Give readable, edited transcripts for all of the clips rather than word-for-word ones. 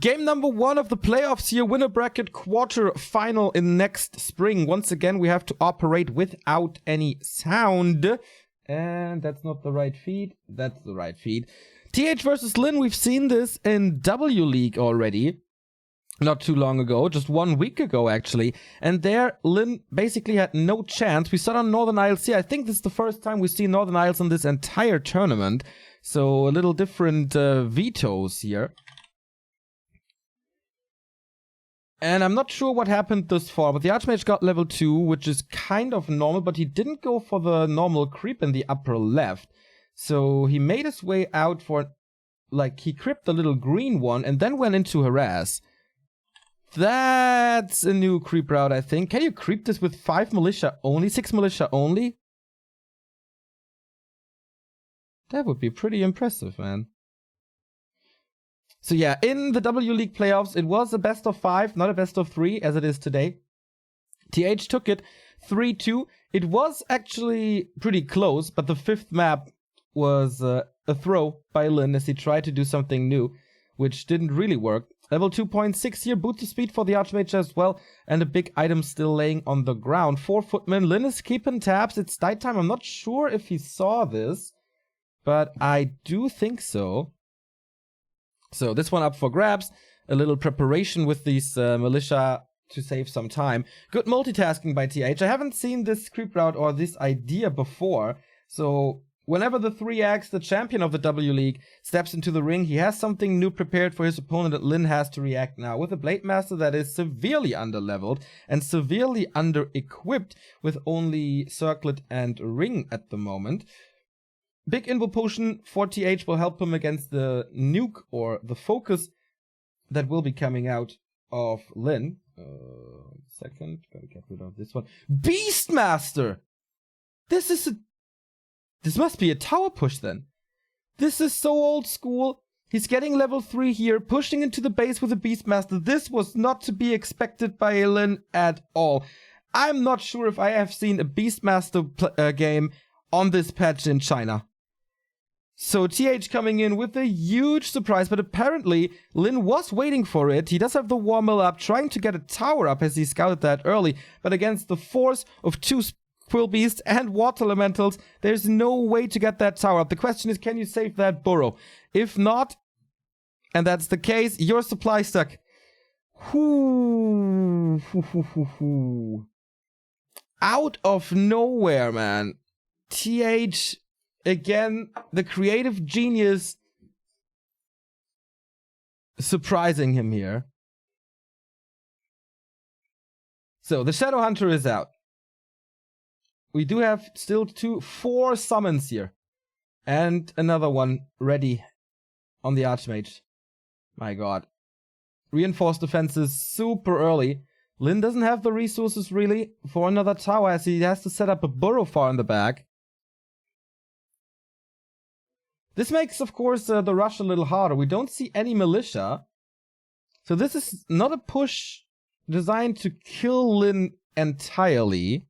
Game number 1 of the playoffs here, winner bracket quarter-final in next spring. Once again, we have to operate without any sound. And that's not the right feed. That's the right feed. TH versus Lin, we've seen this in W League already. Not too long ago, just 1 week ago actually. And there, Lin basically had no chance. We saw on Northern Isles here. I think this is the first time we see Northern Isles in this entire tournament. So a little different vetoes here. And I'm not sure what happened thus far, but the Archmage got level 2, which is kind of normal, but he didn't go for the normal creep in the upper left. So he made his way out for, like, he creeped the little green one and then went into harass. That's a new creep route, I think. Can you creep this with 5 militia only, 6 militia only? That would be pretty impressive, man. So yeah, in the W League playoffs, it was a best of 5, not a best of 3, as it is today. TH took it 3-2. It was actually pretty close, but the 5th map was a throw by Lin as he tried to do something new, which didn't really work. Level 2.6 here, boot to speed for the Archmage as well, and a big item still laying on the ground. 4 footmen, Lin is keeping tabs, it's night time. I'm not sure if he saw this, but I do think so. So this one up for grabs, a little preparation with these militia to save some time. Good multitasking by TH. I haven't seen this creep route or this idea before, so whenever the 3X, the champion of the W League, steps into the ring, he has something new prepared for his opponent that Lin has to react now. With a Blade Master that is severely under-leveled and severely under-equipped with only Circlet and Ring at the moment. Big Invo Potion for TH will help him against the nuke or the focus that will be coming out of Lin. Second, gotta get rid of this one. Beastmaster! This must be a tower push then. This is so old school. He's getting level 3 here, pushing into the base with a Beastmaster. This was not to be expected by Lin at all. I'm not sure if I have seen a Beastmaster game on this patch in China. So TH coming in with a huge surprise, but apparently Lin was waiting for it. He does have the War Mill up, trying to get a tower up as he scouted that early, but against the force of 2 Quill Beasts and Water Elementals, there's no way to get that tower up. The question is, can you save that burrow? If not, and that's the case, your supply stuck. Out of nowhere, man. TH, again, the creative genius surprising him here. So, the Shadow Hunter is out. We do have still 4 summons here. And another one ready on the Archmage. My god. Reinforced defenses super early. Lin doesn't have the resources really for another tower as he has to set up a burrow far in the back. This makes, of course, the rush a little harder. We don't see any militia. So this is not a push designed to kill Lin entirely.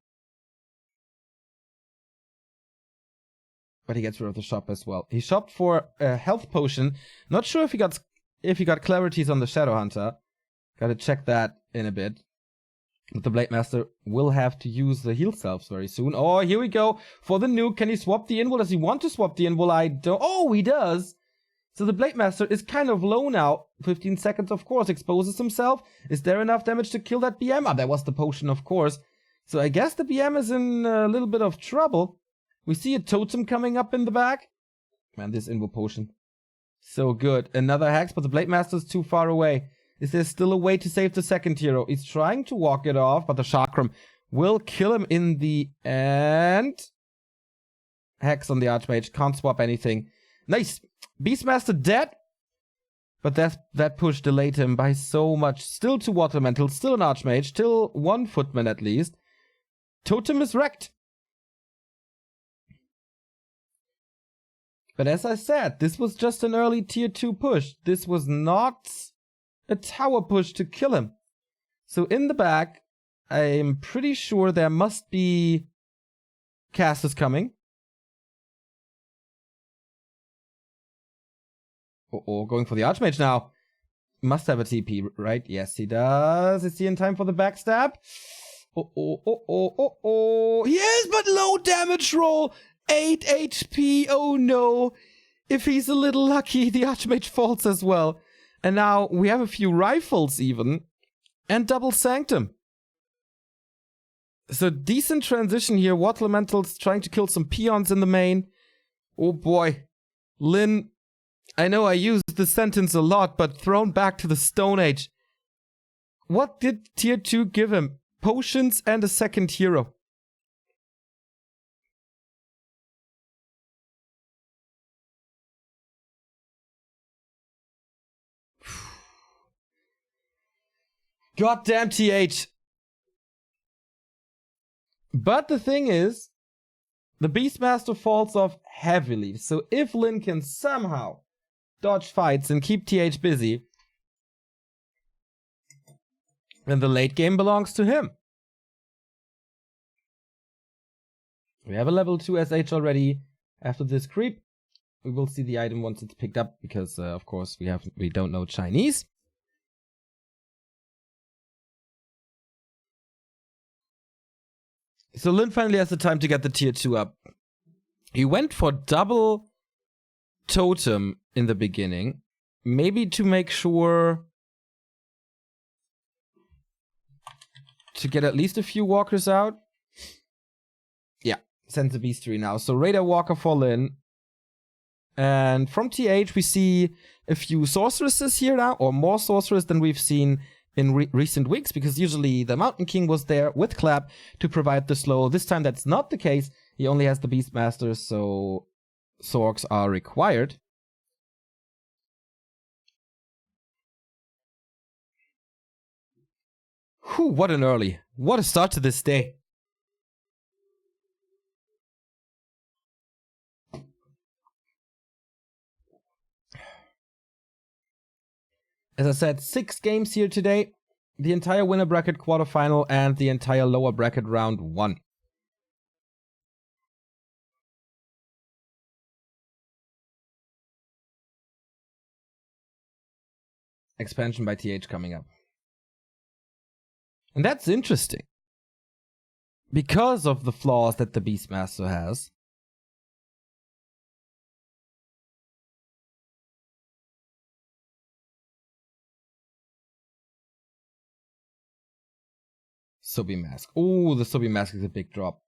But he gets rid of the shop as well. He shopped for a health potion. Not sure if he got clarities on the Shadow Hunter. Gotta check that in a bit. But the Blade Master will have to use the heal selves very soon. Oh, here we go for the nuke. Can he swap the invul? Does he want to swap the invul? I don't. Oh, he does. So the Blade Master is kind of low now. 15 seconds, of course, exposes himself. Is there enough damage to kill that BM? Ah, there was the potion, of course. So I guess the BM is in a little bit of trouble. We see a totem coming up in the back. Man, this invul potion. So good. Another hex, but the Blade Master is too far away. Is there still a way to save the second hero? He's trying to walk it off, but the Chakram will kill him in the end. Hex on the Archmage. Can't swap anything. Nice. Beastmaster dead. But that push delayed him by so much. Still 2 Water Elementals, still an Archmage, still 1 Footman at least. Totem is wrecked. But as I said, this was just an early tier 2 push. This was not a tower push to kill him. So in the back, I'm pretty sure there must be casters coming. Uh-oh, going for the Archmage now. must have a TP, right? Yes, he does. Is he in time for the backstab? Oh. Yes, but low damage roll. 8 HP. Oh no. If he's a little lucky, the Archmage falls as well. And now we have a few rifles even. And double Sanctum. So decent transition here. Water Elemental's trying to kill some peons in the main. Oh boy. Lin, I know I use this sentence a lot, but thrown back to the Stone Age. What did tier 2 give him? Potions and a second hero. Goddamn TH. But the thing is, the Beastmaster falls off heavily. So if Lin can somehow dodge fights and keep TH busy, then the late game belongs to him. We have a level 2 SH already. After this creep, we will see the item once it's picked up, because of course we don't know Chinese. So Lin finally has the time to get the tier 2 up. He went for double totem in the beginning, maybe to make sure to get at least a few walkers out. Yeah, sends the WC3 now. So Radar Walker for Lin. And from TH we see a few sorceresses here now, or more sorcerers than we've seen in recent weeks, because usually the Mountain King was there with Clap to provide the slow. This time that's not the case. He only has the Beastmaster, so Sorks are required. Whew, what a start to this day. As I said, 6 games here today. The entire winner bracket quarterfinal and the entire lower bracket round 1. Expansion by TH coming up. And that's interesting. Because of the flaws that the Beastmaster has. Subi Mask. Oh, the Subi Mask is a big drop.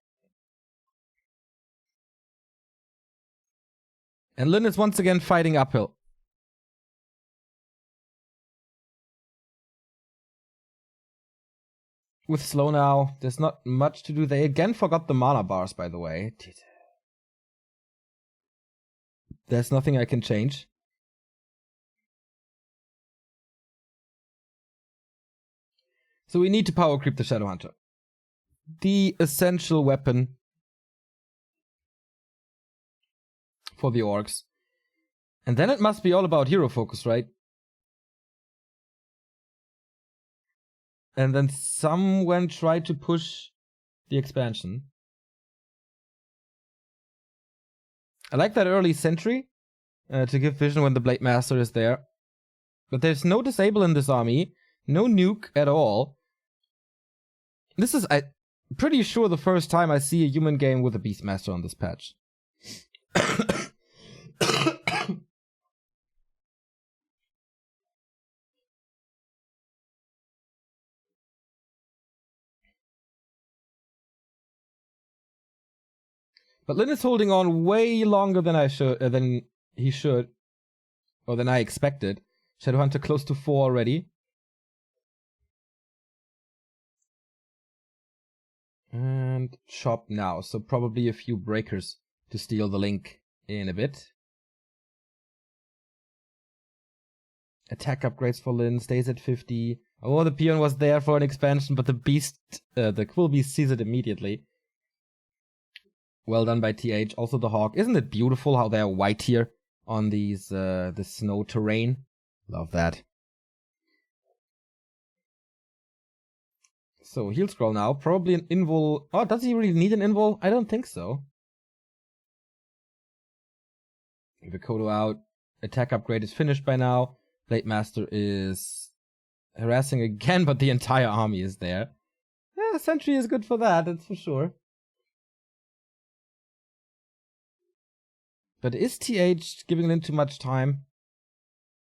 And Lin is once again fighting uphill. With slow now, there's not much to do. They again forgot the mana bars, by the way. There's nothing I can change. So we need to power creep the Shadow Hunter. The essential weapon for the orcs. And then it must be all about hero focus, right? And then someone tried to push the expansion. I like that early sentry to give vision when the Blade Master is there. But there's no disable in this army. No nuke at all. This is, I'm pretty sure, the first time I see a human game with a Beastmaster on this patch. But Lin is holding on way longer than he should, or than I expected. Shadowhunter close to 4 already. And chop now, so probably a few breakers to steal the link in a bit. Attack upgrades for Lin, stays at 50. Oh, the peon was there for an expansion, but the beast, the Quill Beast sees it immediately. Well done by TH. Also the Hawk. Isn't it beautiful how they're white here on these the snow terrain? Love that. So heal scroll now. Probably an invul. Oh, does he really need an invul? I don't think so. Vikodo out. Attack upgrade is finished by now. Blade Master is harassing again, but the entire army is there. Yeah, Sentry is good for that, that's for sure. But is TH giving Lin too much time?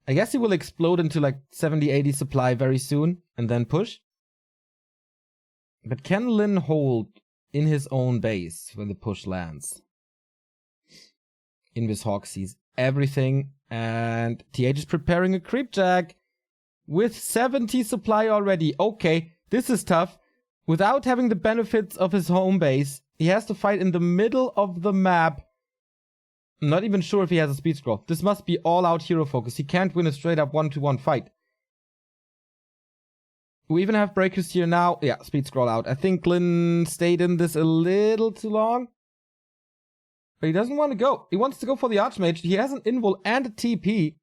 I guess he will explode into like 70-80 supply very soon and then push. But can Lin hold in his own base when the push lands? Invis Hawk sees everything, and TH is preparing a creep jack with 70 supply already. Okay, this is tough. Without having the benefits of his home base, he has to fight in the middle of the map. I'm not even sure if he has a speed scroll. This must be all-out hero focus. He can't win a straight-up 1-to-1 fight. We even have breakers here now. Yeah, speed scroll out. I think Lin stayed in this a little too long. But he doesn't want to go. He wants to go for the Archmage. He has an invul and a TP.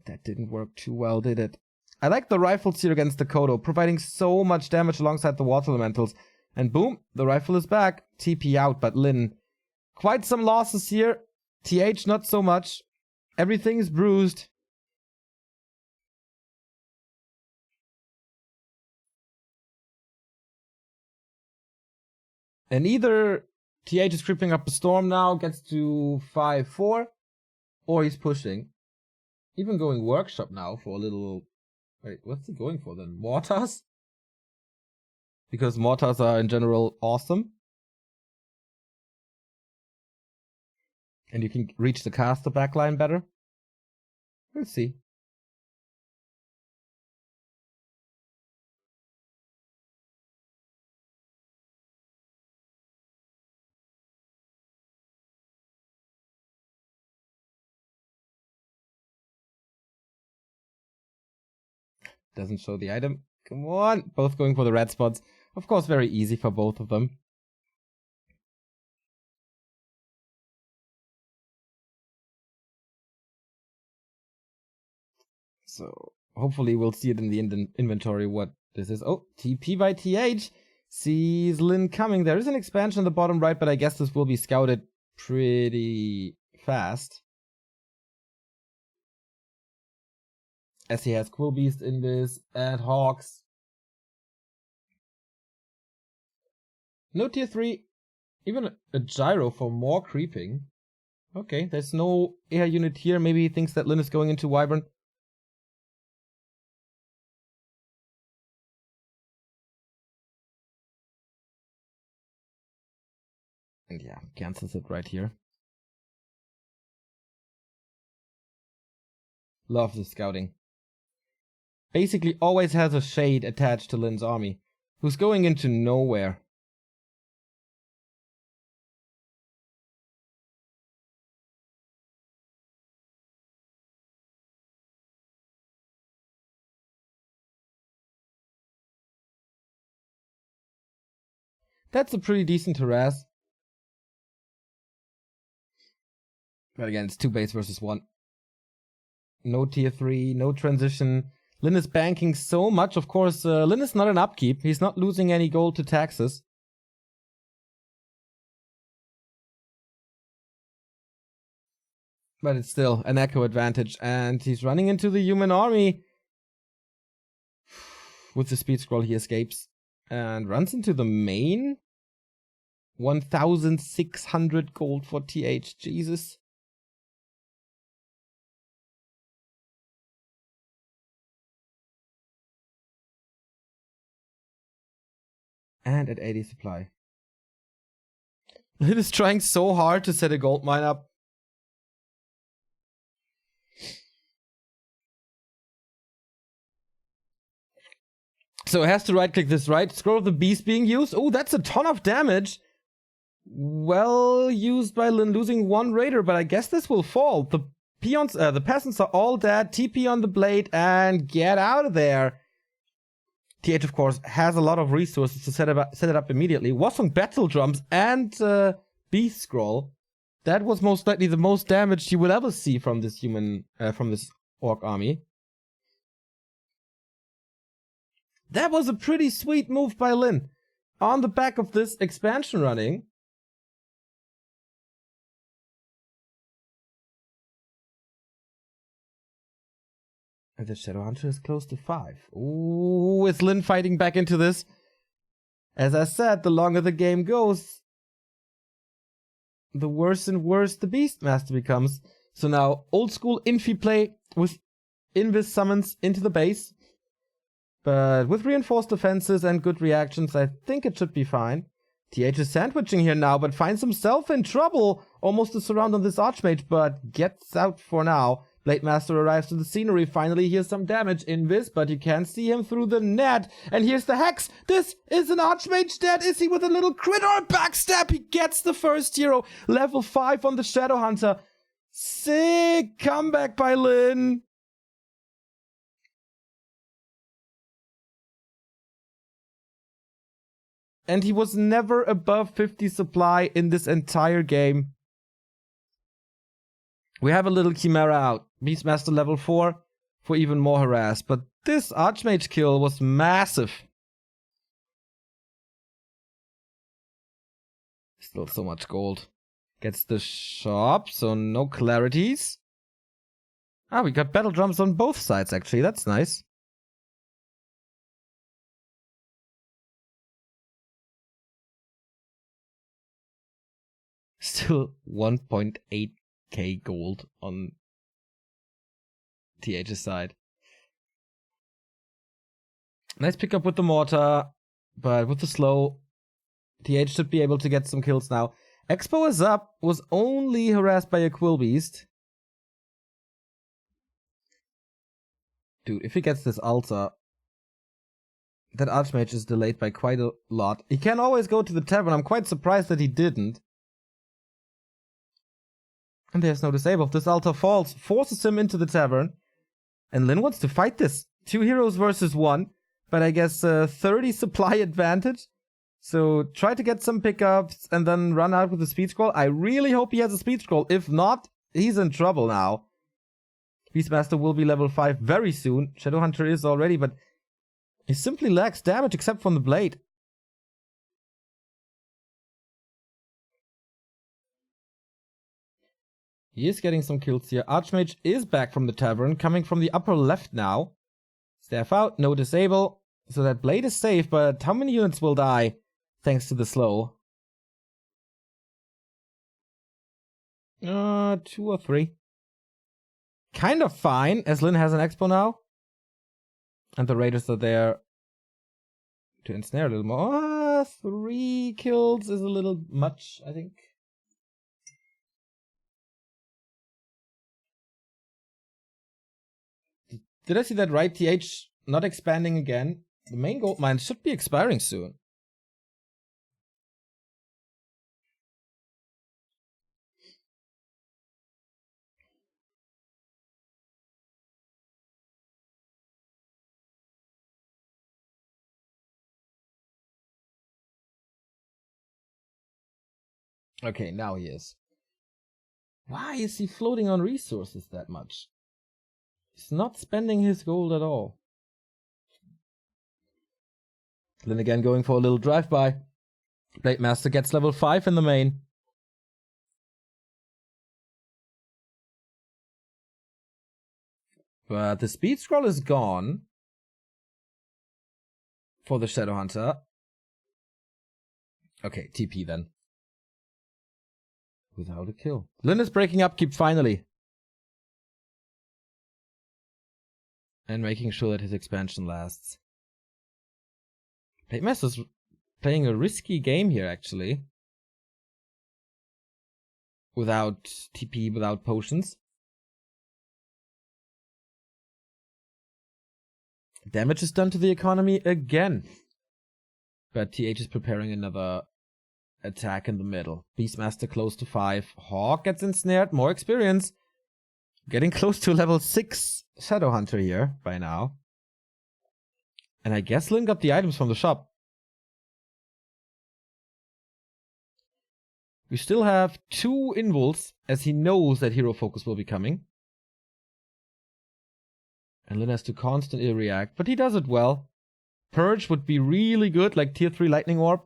That didn't work too well, did it? I like the rifles here against the Kodo, providing so much damage alongside the water elementals. And boom, the rifle is back. TP out, but Lin, quite some losses here. TH not so much. Everything is bruised. And either TH is creeping up a storm now, gets to 5-4, or he's pushing. Even going workshop now for a little... Wait, what's he going for then? Mortars? Because mortars are in general awesome. And you can reach the caster backline better. We'll see. Doesn't show the item. Come on! Both going for the red spots. Of course, very easy for both of them. So, hopefully we'll see it in the inventory what this is. Oh, TP by TH. Sees Lin coming. There is an expansion on the bottom right, but I guess this will be scouted pretty fast. As he has Quill Beast in this, and Hawks. No tier 3. Even a gyro for more creeping. Okay, there's no air unit here. Maybe he thinks that Lin is going into Wyvern. And yeah, cancels it right here. Love the scouting. Basically always has a shade attached to Lin's army, who's going into nowhere. That's a pretty decent harass. But again, it's 2 base versus 1. No tier 3, no transition. Lin is banking so much. Of course, Lin is not an upkeep. He's not losing any gold to taxes. But it's still an echo advantage. And he's running into the human army. With the speed scroll, he escapes. And runs into the main. 1,600 gold for TH. Jesus. And at 80 supply. Lin is trying so hard to set a gold mine up. So it has to right click this, right? Scroll of the beast being used. Oh, that's a ton of damage. Well used by Lin, losing 1 raider, but I guess this will fall. The peons, the peasants are all dead. TP on the blade and get out of there. TH, of course, has a lot of resources to set it up immediately. Was on battle drums and beast scroll. That was most likely the most damage you will ever see from this from this orc army. That was a pretty sweet move by Lin. On the back of this expansion running. The Shadowhunter is close to 5. Ooh, is Lin fighting back into this? As I said, the longer the game goes, the worse and worse the Beastmaster becomes. So now, old school Infi play with Invis summons into the base. But with reinforced defenses and good reactions, I think it should be fine. TH is sandwiching here now, but finds himself in trouble. Almost a surround on this Archmage, but gets out for now. Blademaster arrives to the scenery. Finally, here's some damage in this, but you can't see him through the net. And here's the Hex. This is an Archmage dead. Is he with a little crit or a backstab? He gets the first hero. Level 5 on the Shadowhunter. Sick comeback by Lin. And he was never above 50 supply in this entire game. We have a little Chimera out. Beastmaster level 4 for even more harass. But this Archmage kill was massive. Still so much gold. Gets the shop, so no clarities. Ah, we got battle drums on both sides actually. That's nice. Still 1.8k gold on TH's side. Nice pickup with the mortar, but with the slow, TH should be able to get some kills now. Expo is up, was only harassed by a Quill Beast. Dude, if he gets this Altar, that Archmage is delayed by quite a lot. He can always go to the tavern. I'm quite surprised that he didn't. And there's no disable. This Altar falls, forces him into the tavern. And Lin wants to fight this. 2 heroes versus 1. But I guess 30 supply advantage. So try to get some pickups and then run out with the speed scroll. I really hope he has a speed scroll. If not, he's in trouble now. Beastmaster will be level 5 very soon. Shadowhunter is already, but he simply lacks damage except from the blade. He is getting some kills here. Archmage is back from the tavern, coming from the upper left now. Staff out, no disable. So that blade is safe, but how many units will die thanks to the slow? 2 or 3. Kind of fine, as Lin has an expo now. And the raiders are there to ensnare a little more. 3 kills is a little much, I think. Did I see that right? TH not expanding again. The main gold mine should be expiring soon. Okay, now he is. Why is he floating on resources that much? He's not spending his gold at all. Then again, going for a little drive-by. Blademaster gets level 5 in the main. But the speed scroll is gone for the Shadowhunter. Okay, TP then. Without a kill. Lin is breaking up, keep finally. And making sure that his expansion lasts. Blademaster's playing a risky game here, actually. Without TP, without potions. Damage is done to the economy again. But TH is preparing another attack in the middle. Beastmaster close to 5. Hawk gets ensnared, more experience. Getting close to level 6 Shadowhunter here by now. And I guess Lin got the items from the shop. We still have 2 invuls, as he knows that hero focus will be coming. And Lin has to constantly react, but he does it well. Purge would be really good, like tier 3 lightning orb.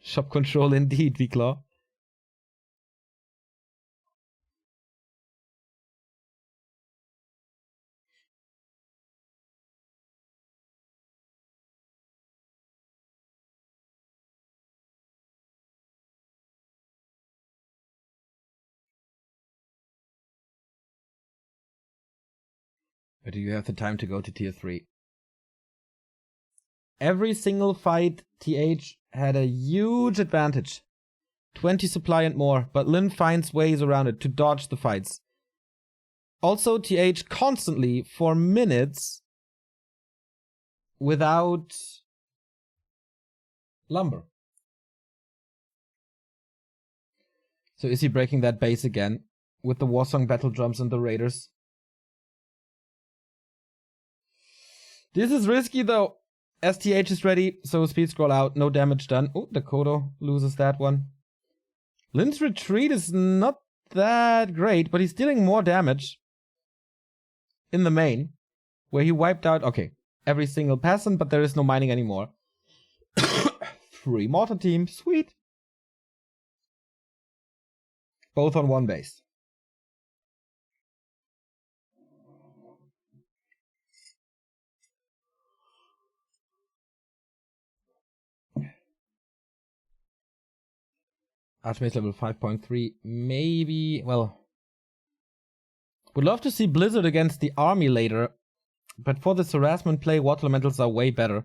Shop control indeed, Viclaw. Or do you have the time to go to tier 3? Every single fight, TH had a huge advantage. 20 supply and more, but Lin finds ways around it to dodge the fights. Also, TH constantly, for minutes, without lumber. So is he breaking that base again with the Warsong battle drums and the raiders? This is risky though. STH is ready, so speed scroll out, no damage done. Oh, Dakoto loses that one. Lin's retreat is not that great, but he's dealing more damage in the main, where he wiped out, okay, every single peasant, but there is no mining anymore. 3 mortar team, sweet. Both on one base. Archmage level 5.3, maybe, well, would love to see Blizzard against the army later, but for this harassment play, water elementals are way better.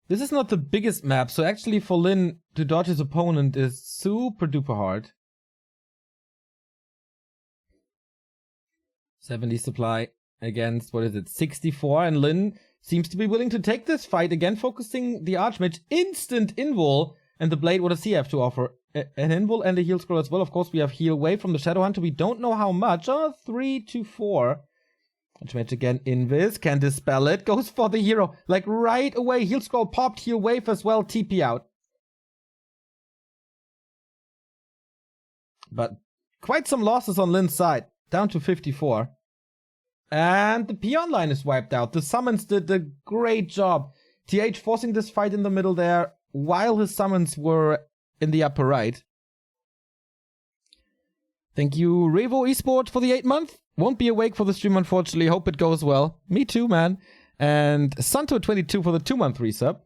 This is not the biggest map, so actually for Lin to dodge his opponent is super duper hard. 70 supply against, what is it, 64, and Lin seems to be willing to take this fight again, focusing the Archmage. Instant invul, and the Blade, what does he have to offer? An invul and a heal scroll as well. Of course, we have heal away from the Shadowhunter. We don't know how much. 3 to 4. Archmage again, invis, can dispel it, goes for the hero, like right away. Heal scroll popped, heal wave as well, TP out. But quite some losses on Lin's side, down to 54. And the peon line is wiped out. The summons did a great job. TH forcing this fight in the middle there, while his summons were in the upper right. Thank you, Revo Esport, for the 8-month. Won't be awake for the stream, unfortunately. Hope it goes well. Me too, man. And Santo22 for the 2-month resub.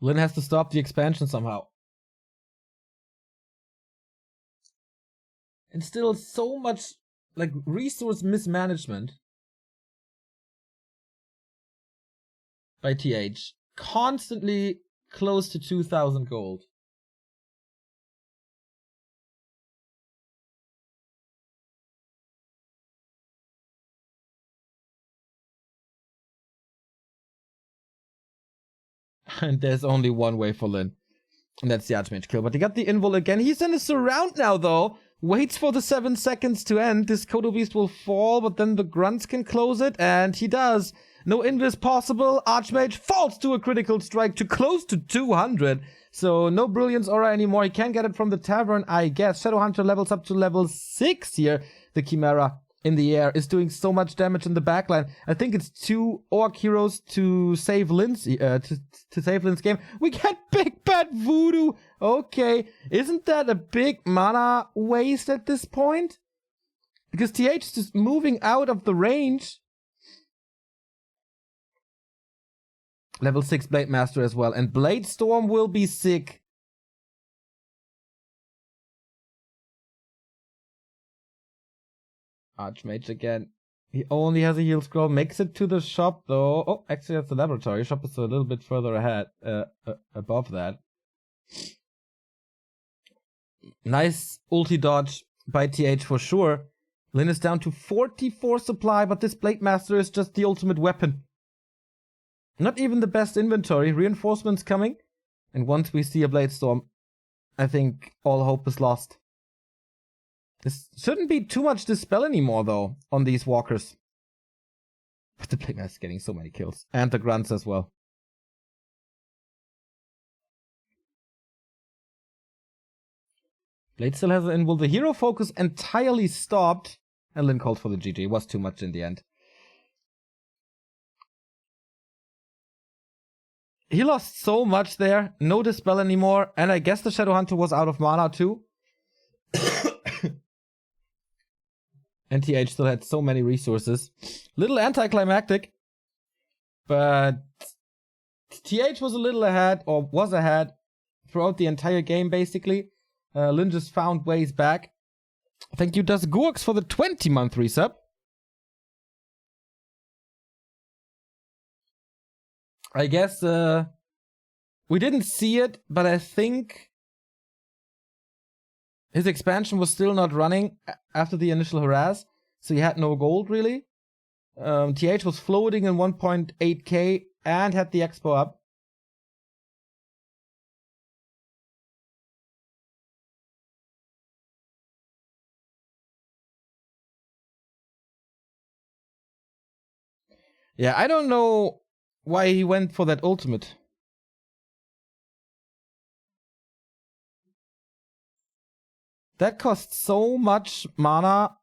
Lin has to stop the expansion somehow. And still so much, like, resource mismanagement by TH. Constantly close to 2,000 gold. And there's only one way for Lin. And that's the Archmage kill. But he got the invul again. He's in a surround now, though. Waits for the 7 seconds to end. This Kodo Beast will fall, but then the grunts can close it. And he does. No invis possible. Archmage falls to a critical strike to close to 200. So no Brilliance Aura anymore. He can get it from the Tavern, I guess. Shadowhunter levels up to level 6 here. The Chimera in the air is doing so much damage in the backline. I think it's 2 Orc heroes to save Lin's to save Lin's game. We get Big Bad Voodoo. Okay, isn't that a big mana waste at this point? Because TH is just moving out of the range. Level 6 Blade Master as well, and Blade Storm will be sick. Archmage again. He only has a heal scroll. Makes it to the shop though. Oh, actually that's the laboratory. Shop is a little bit further ahead, above that. Nice ulti dodge by TH for sure. Lin is down to 44 supply, but this Blade Master is just the ultimate weapon. Not even the best inventory. Reinforcements coming. And once we see a Blade Storm, I think all hope is lost. This shouldn't be too much dispel anymore, though, on these walkers. But the Blade Master is getting so many kills. And the grunts as well. Blade still has an invul. The hero focus entirely stopped. And Lin called for the GG. It was too much in the end. He lost so much there. No dispel anymore. And I guess the Shadowhunter was out of mana too. And TH still had so many resources. Little anticlimactic. But TH was a little ahead, or was ahead. throughout the entire game, basically. Lin just found ways back. Thank you, Das Gurks, for the 20-month resub. I guess we didn't see it, but I think his expansion was still not running after the initial harass, so he had no gold, really. TH was floating in 1.8k and had the expo up. Yeah, I don't know why he went for that ultimate. That costs so much mana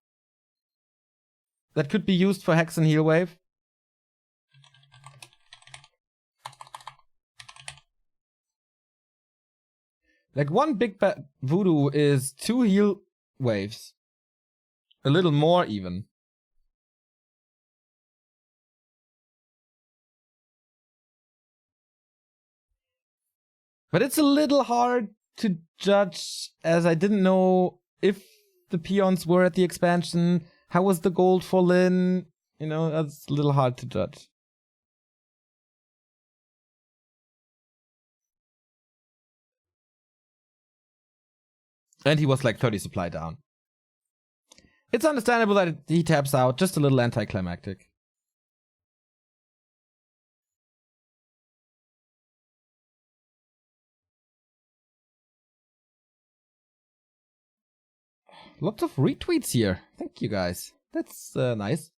that could be used for Hex and Heal Wave. Like, one big voodoo is 2 heal waves. A little more, even. But it's a little hard to judge, as I didn't know if the peons were at the expansion. How was the gold for Lin? You know, that's a little hard to judge. And he was like 30 supply down. It's understandable that he taps out, just a little anticlimactic. Lots of retweets here. Thank you, guys. That's nice.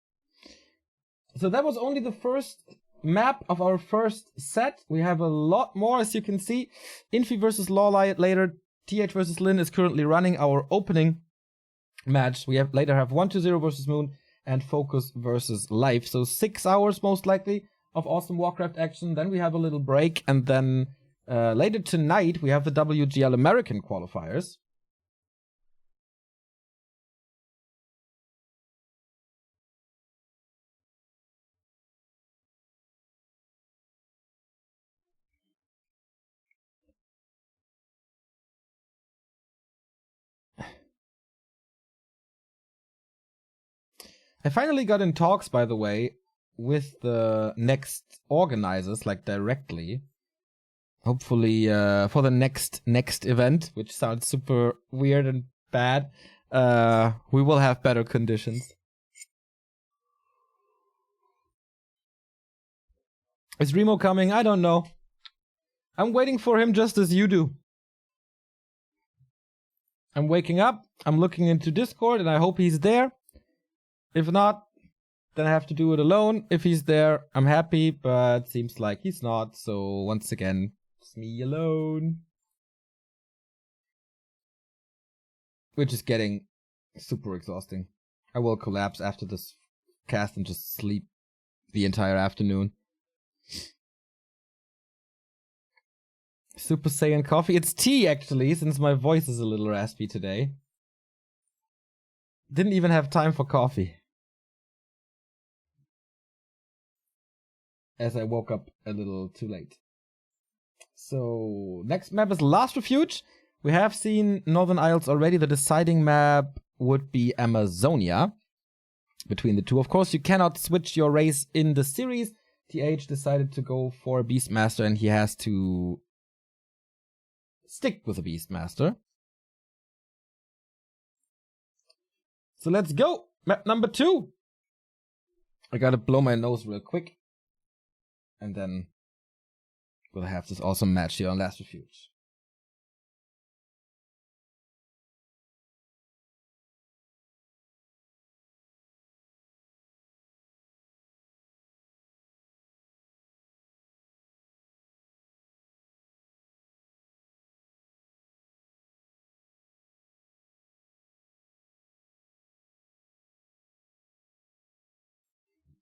So that was only the first map of our first set. We have a lot more, as you can see. Infi versus Lawlight later. TH versus Lin is currently running our opening match. We later have 120 versus Moon and Focus versus Life. So 6 hours most likely of awesome Warcraft action. Then we have a little break, and then later tonight we have the WGL American qualifiers. I finally got in talks, by the way, with the next organizers, like directly. Hopefully, for the next event, which sounds super weird and bad, we will have better conditions. Is Remo coming? I don't know. I'm waiting for him just as you do. I'm waking up, I'm looking into Discord, and I hope he's there. If not, then I have to do it alone. If he's there, I'm happy, but seems like he's not. So once again, it's me alone. Which is getting super exhausting. I will collapse after this cast and just sleep the entire afternoon. Super Saiyan coffee. It's tea, actually, since my voice is a little raspy today. Didn't even have time for coffee. As I woke up a little too late. So, next map is Last Refuge. We have seen Northern Isles already. The deciding map would be Amazonia. Between the two. Of course, you cannot switch your race in the series. TH decided to go for a Beastmaster, and he has to stick with a Beastmaster. So let's go! Map number 2! I gotta blow my nose real quick. And then we'll have this awesome match here on Last Refuge.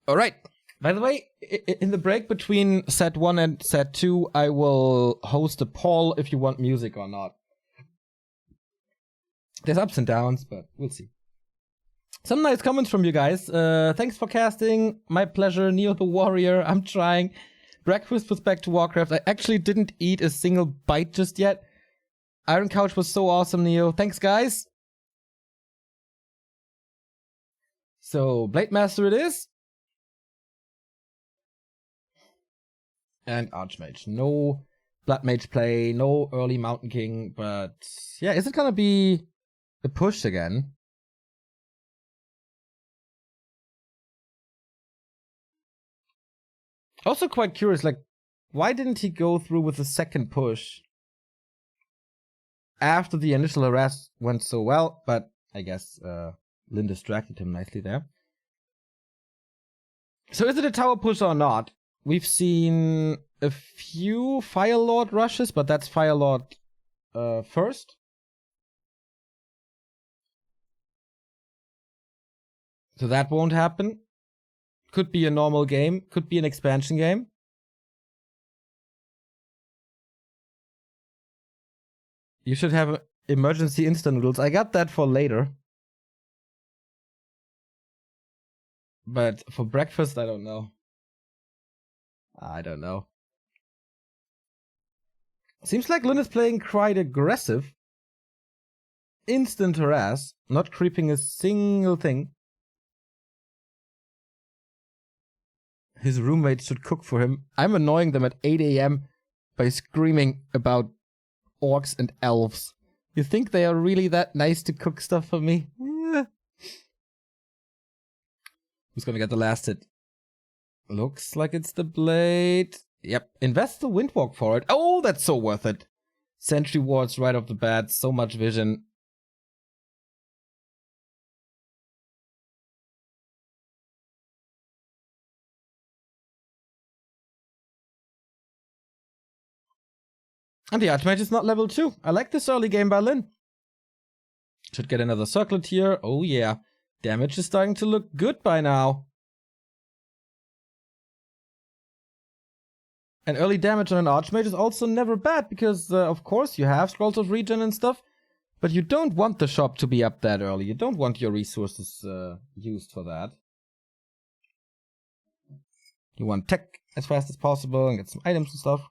Alright. By the way, in the break between set 1 and set 2, I will host a poll if you want music or not. There's ups and downs, but we'll see. Some nice comments from you guys. Thanks for casting. My pleasure. Neo the Warrior. I'm trying. Breakfast was back to Warcraft. I actually didn't eat a single bite just yet. Iron Couch was so awesome, Neo. Thanks, guys. So, Blade Master it is. And Archmage. No Blood Mage play, no early Mountain King, but yeah, is it gonna be a push again? Also quite curious, like, why didn't he go through with the second push after the initial harass went so well? But I guess Lin distracted him nicely there. So is it a tower push or not? We've seen a few Firelord rushes, but that's Firelord first. So that won't happen. Could be a normal game, could be an expansion game. You should have emergency instant noodles. I got that for later. But for breakfast, I don't know. I don't know. Seems like Lin is playing quite aggressive. Instant harass, not creeping a single thing. His roommates should cook for him. I'm annoying them at 8 AM by screaming about orcs and elves. You think they are really that nice to cook stuff for me? Yeah. Who's gonna get the last hit? Looks like it's the blade. Yep, invest the Windwalk for it. Oh, that's so worth it. Sentry wards right off the bat, so much vision. And the Archmage is not level 2. I like this early game by Lin. Should get another circlet here. Oh yeah. Damage is starting to look good by now. And early damage on an Archmage is also never bad, because of course you have Scrolls of Regen and stuff, but you don't want the shop to be up that early. You don't want your resources used for that. You want tech as fast as possible and get some items and stuff.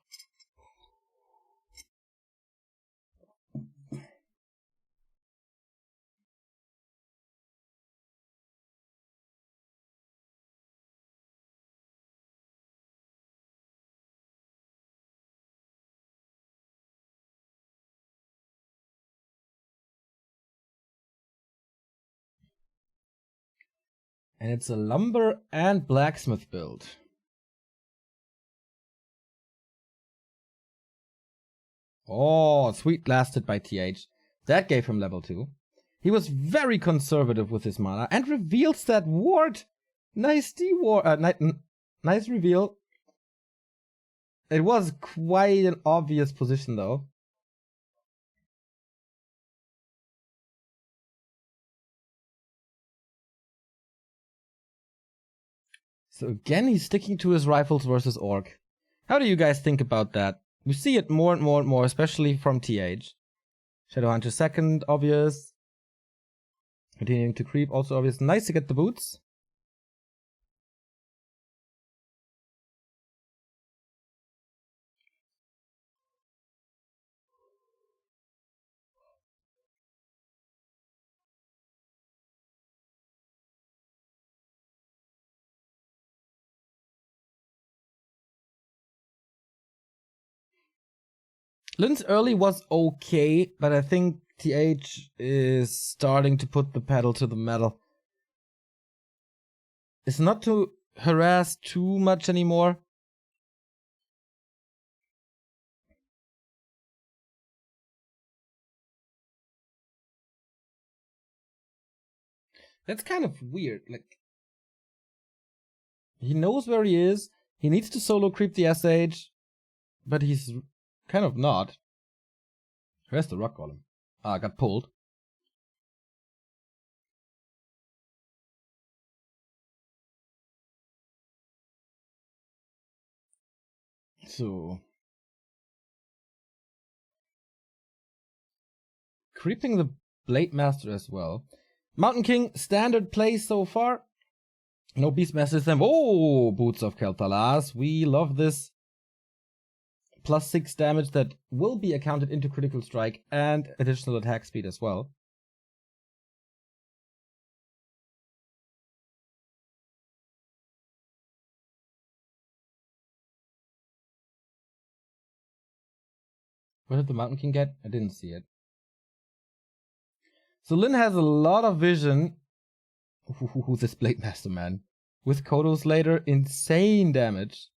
And it's a lumber and blacksmith build. Oh, sweet lasted by TH. That gave him level 2. He was very conservative with his mana and reveals that ward. Nice nice reveal. It was quite an obvious position though. So again, he's sticking to his rifles versus orc. How do you guys think about that? We see it more and more and more, especially from TH. Shadowhunter second, obvious. Continuing to creep, also obvious. Nice to get the boots. Lin's early was okay, but I think TH is starting to put the pedal to the metal. It's not to harass too much anymore. That's kind of weird. Like, he knows where he is. He needs to solo creep the SH, but he's kind of not. Where's the rock golem? Ah, got pulled. So, creeping the Blade Master as well. Mountain King, standard play so far. No Beastmaster them. Oh, Boots of Kel'Thalas. We love this. +6 damage that will be accounted into critical strike and additional attack speed as well. What did the Mountain King get? I didn't see it. So Lin has a lot of vision. Ooh, this Blade Master, man. With Kodos later, insane damage.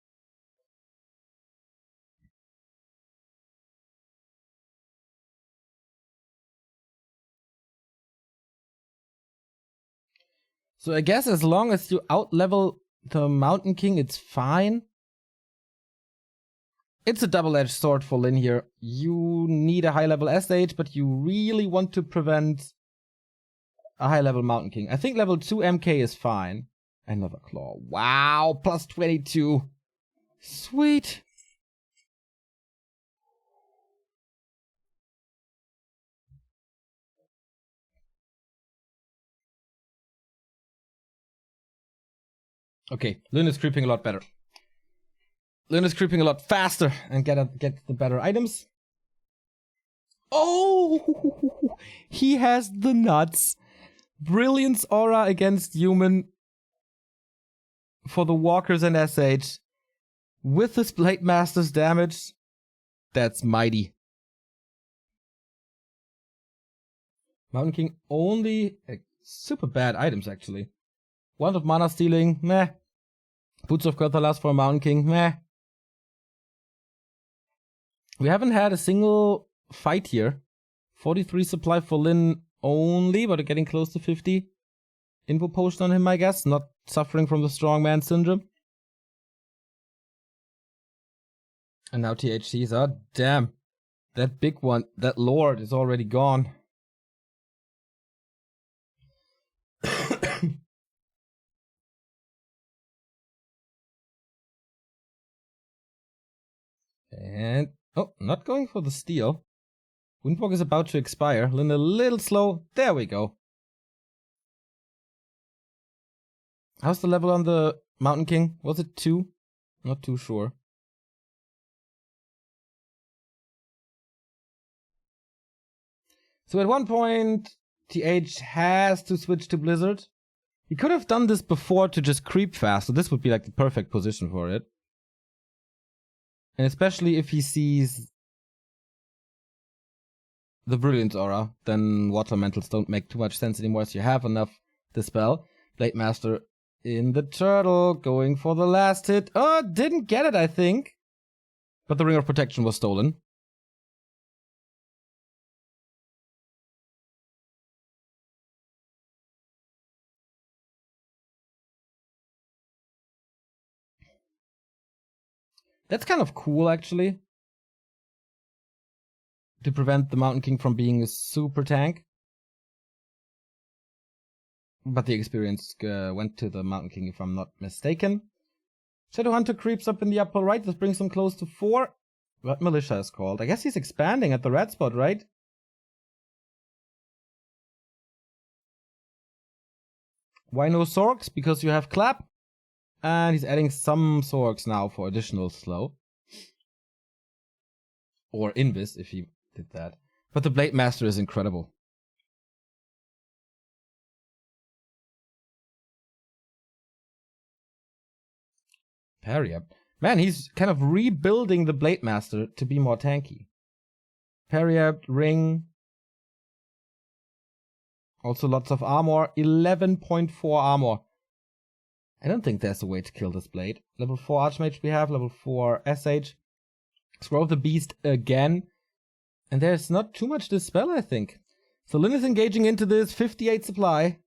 So I guess as long as you outlevel the Mountain King, it's fine. It's a double-edged sword for Lin here. You need a high-level SH, but you really want to prevent a high-level Mountain King. I think level 2 MK is fine. Another claw. Wow, plus 22. Sweet. Okay, Lin is creeping a lot better. Lin is creeping a lot faster and get the better items. Oh, he has the nuts. Brilliance Aura against human for the walkers and SH. With this Blade Master's damage, that's mighty. Mountain King only super bad items actually. Wand of Mana Stealing, meh. Boots of Kothalas for a Mountain King, meh. We haven't had a single fight here. 43 supply for Lin only, but getting close to 50. Info potion on him, I guess. Not suffering from the strongman syndrome. And now TH000. Oh, damn. That big one, that lord is already gone. And, oh, not going for the steal. Windwalk is about to expire. Lin a little slow. There we go. How's the level on the Mountain King? Was it 2? Not too sure. So at one point, TH has to switch to Blizzard. He could have done this before to just creep fast, so this would be like the perfect position for it. And especially if he sees the Brilliance Aura, then Water Mantles don't make too much sense anymore as you have enough Dispel. Blade Master in the turtle, going for the last hit. Oh, didn't get it, I think. But the Ring of Protection was stolen. That's kind of cool, actually. To prevent the Mountain King from being a super tank. But the experience went to the Mountain King, if I'm not mistaken. Shadow Hunter creeps up in the upper right. This brings him close to 4. What Militia is called. I guess he's expanding at the red spot, right? Why no Sorks? Because you have Clap. And he's adding some Sorks now for additional slow. Or Invis, if he did that. But the Blade Master is incredible. Parry up. Man, he's kind of rebuilding the Blade Master to be more tanky. Parry up, ring. Also lots of armor. 11.4 armor. I don't think there's a way to kill this blade. Level 4 Archmage we have, level 4 SH. Scroll of the Beast again. And there's not too much Dispel, I think. So Lin is engaging into this 58 supply.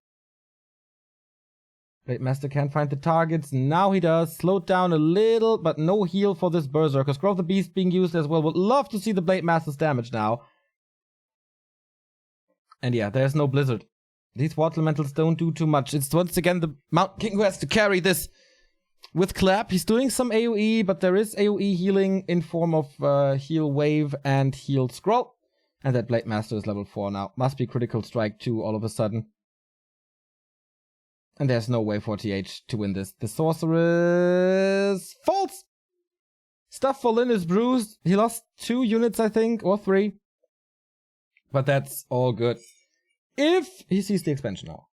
Blade Master can't find the targets. Now he does. Slowed down a little, but no heal for this Berserker. Scroll of the Beast being used as well. Would love to see the Blade Master's damage now. And yeah, there's no Blizzard. These Water Elementals don't do too much. It's once again the Mountain King who has to carry this with Clap. He's doing some AoE, but there is AoE healing in form of Heal Wave and Heal Scroll. And that Blade Master is level 4 now. Must be Critical Strike 2 all of a sudden. And there's no way for TH to win this. The Sorceress falls! Stuff for Lin is bruised. He lost 2 units, I think, or 3. But that's all good. If he sees the expansion now.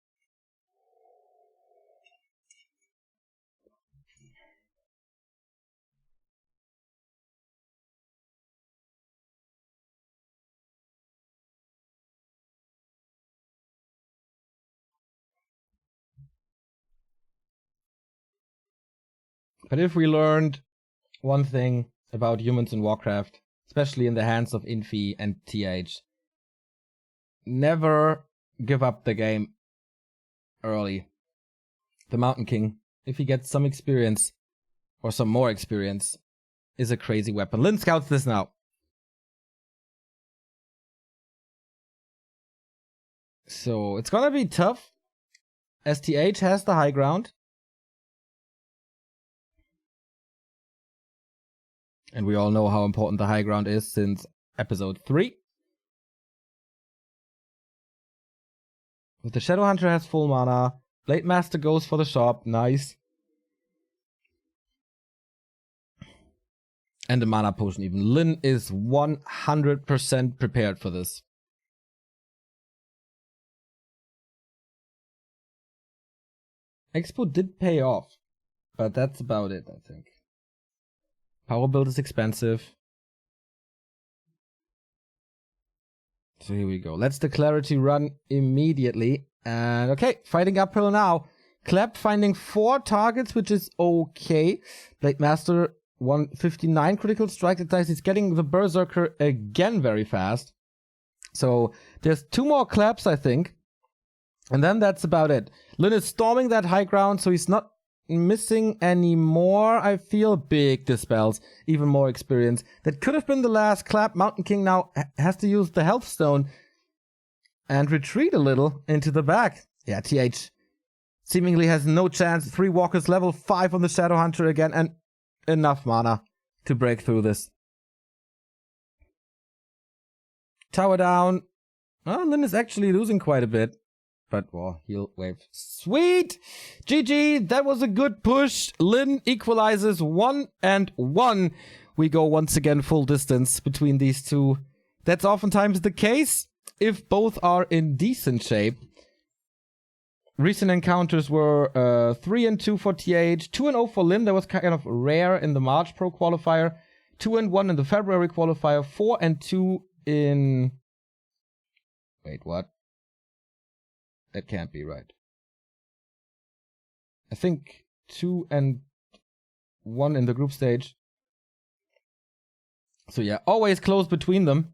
But if we learned one thing about humans in Warcraft, especially in the hands of Infi and TH, never give up the game early. The Mountain King, if he gets some experience, or some more experience, is a crazy weapon. Lin scouts this now. So it's gonna be tough, as TH has the high ground. And we all know how important the high ground is since episode 3. But the Shadowhunter has full mana. Blade Master goes for the shop. Nice. And the mana potion even. Lin is 100% prepared for this. Expo did pay off. But that's about it, I think. Power build is expensive. So here we go. Let's the clarity run immediately. And okay, fighting uphill now. Clap finding 4 targets, which is okay. Blade Master 159 critical strike dice. He's getting the Berserker again very fast. So there's 2 more claps, I think. And then that's about it. Lin is storming that high ground, so he's not missing anymore. I feel big dispels, even more experience. That could have been the last clap. Mountain King now has to use the health stone and retreat a little into the back. Yeah, TH seemingly has no chance. 3 walkers, level 5 on the Shadowhunter again, and enough mana to break through this. Tower down. Oh, Lin is actually losing quite a bit. But, well, heal wave. Sweet! GG, that was a good push. Lin equalizes 1-1. We go once again full distance between these two. That's oftentimes the case if both are in decent shape. Recent encounters were 3-2 for TH, 2-0 for Lin. That was kind of rare in the March Pro qualifier. 2-1 in the February qualifier. 4-2 in... Wait, what? That can't be right. I think 2-1 in the group stage. So yeah, always close between them.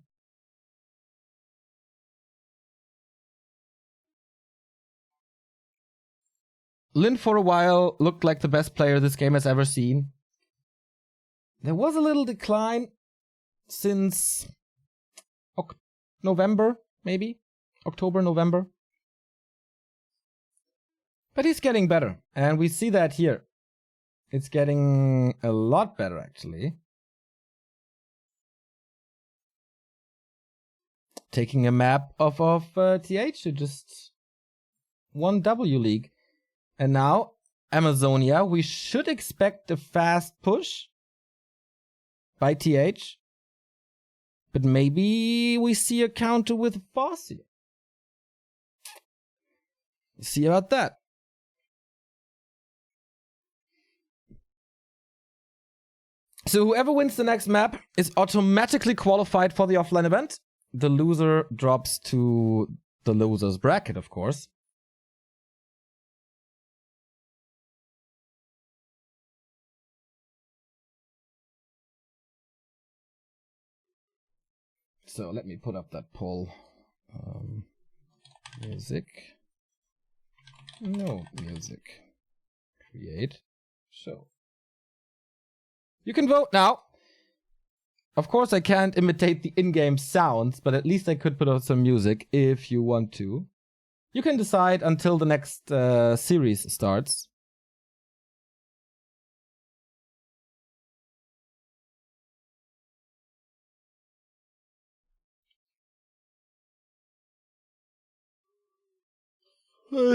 Lin for a while looked like the best player this game has ever seen. There was a little decline since November, maybe? October, November. But he's getting better, and we see that here. It's getting a lot better, actually. Taking a map off of TH to just 1 W League. And now, Amazonia, we should expect a fast push by TH. But maybe we see a counter with Farseer. See about that. So whoever wins the next map is automatically qualified for the offline event. The loser drops to the loser's bracket, of course. So let me put up that poll. Music. No music. Create. Show. You can vote now. Of course, I can't imitate the in-game sounds, but at least I could put out some music if you want to. You can decide until the next series starts.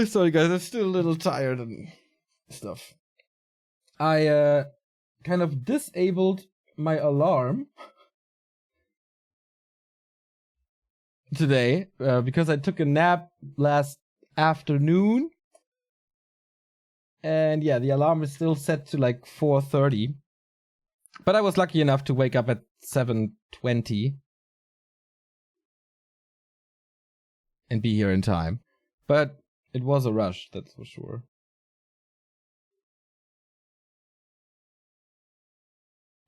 Sorry guys, I'm still a little tired and stuff. I kind of disabled my alarm today because I took a nap last afternoon. And yeah, the alarm is still set to like 4:30. But I was lucky enough to wake up at 7:20 and be here in time. But it was a rush, that's for sure.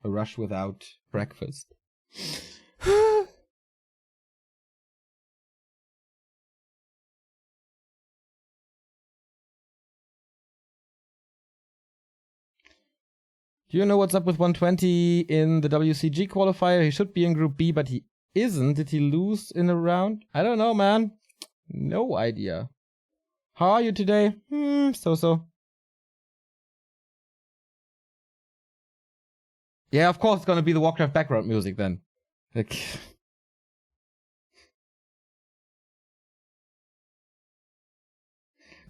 A rush without breakfast. Do you know what's up with 120 in the WCG qualifier? He should be in Group B, but he isn't. Did he lose in a round? I don't know, man. No idea. How are you today? So. Yeah, of course it's gonna be the Warcraft background music then. Like...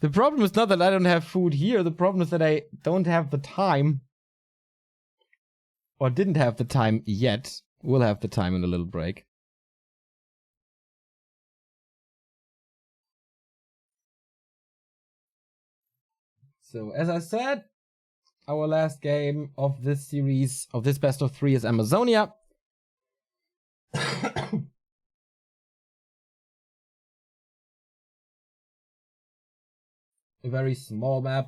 The problem is not that I don't have food here. The problem is that I don't have the time. Or didn't have the time yet. We'll have the time in a little break. So, as I said, our last game of this series, of this best of 3, is Amazonia. A very small map.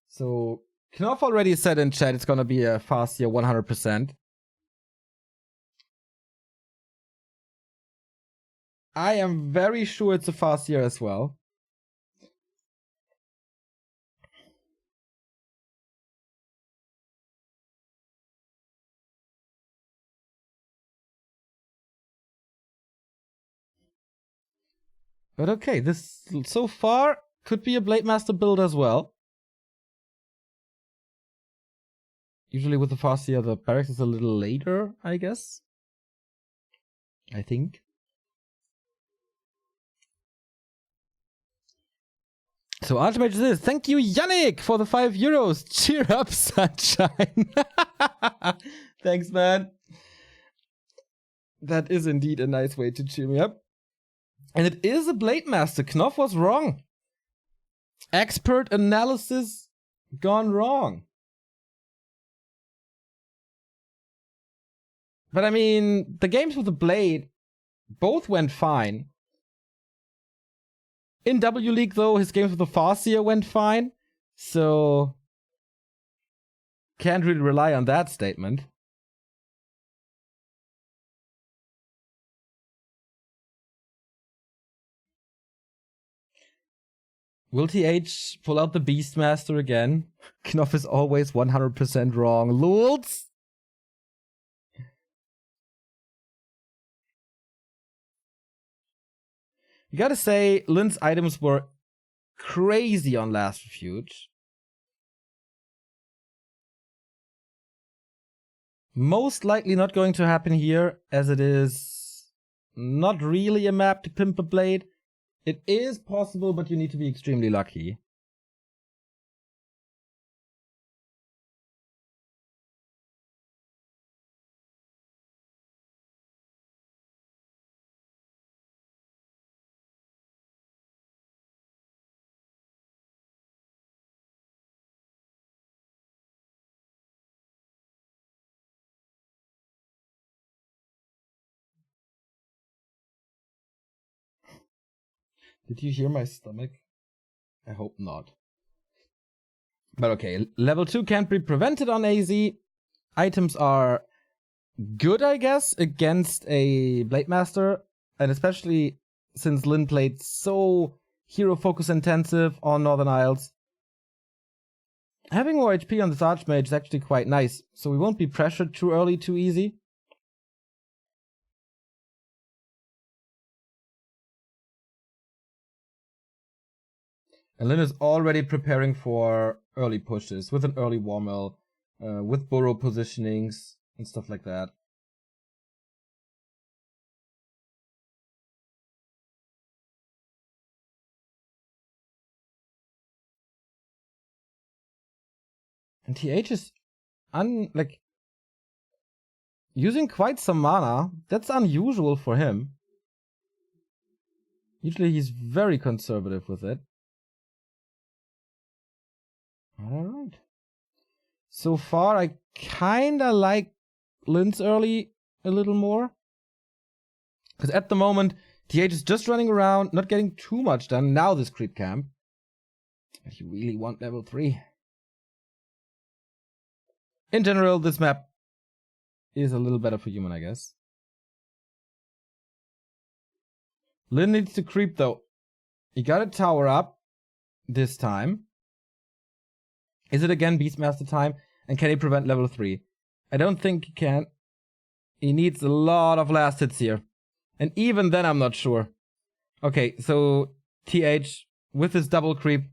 So, Knopf already said in chat it's gonna be a fast year 100%. I am very sure it's a fast year as well. But okay, this so far could be a Blade Master build as well. Usually with the fast year, the barracks is a little later, I guess. I think. So Archmage this. Thank you, Yannick, for the 5 euros. Cheer up, sunshine. Thanks, man. That is indeed a nice way to cheer me up. And it is a Blade Master. Knopf was wrong. Expert analysis gone wrong. But I mean, the games with the Blade both went fine. In W League, though, his games with the Farseer went fine. So, can't really rely on that statement. Will TH pull out the Beastmaster again? Knopf is always 100% wrong. Lulz! You gotta say, Lynn's items were crazy on Last Refuge. Most likely not going to happen here, as it is not really a map to pimp a blade. It is possible, but you need to be extremely lucky. Did you hear my stomach? I hope not. But okay, level 2 can't be prevented on AZ. Items are good, I guess, against a Blade Master. And especially since Lynn played so hero focus intensive on Northern Isles. Having more HP on this Archmage is actually quite nice. So we won't be pressured too early, too easy. And Lynn is already preparing for early pushes with an early Warmill, with burrow positionings and stuff like that. And TH is using quite some mana. That's unusual for him. Usually he's very conservative with it. Alright. So far, I kinda like Lin's early a little more. Because at the moment, TH is just running around, not getting too much done. Now this creep camp. But you really want level 3. In general, this map is a little better for human, I guess. Lin needs to creep though. He got a tower up this time. Is it again Beastmaster time? And can he prevent level 3? I don't think he can. He needs a lot of last hits here. And even then I'm not sure. Okay, so TH with his double creep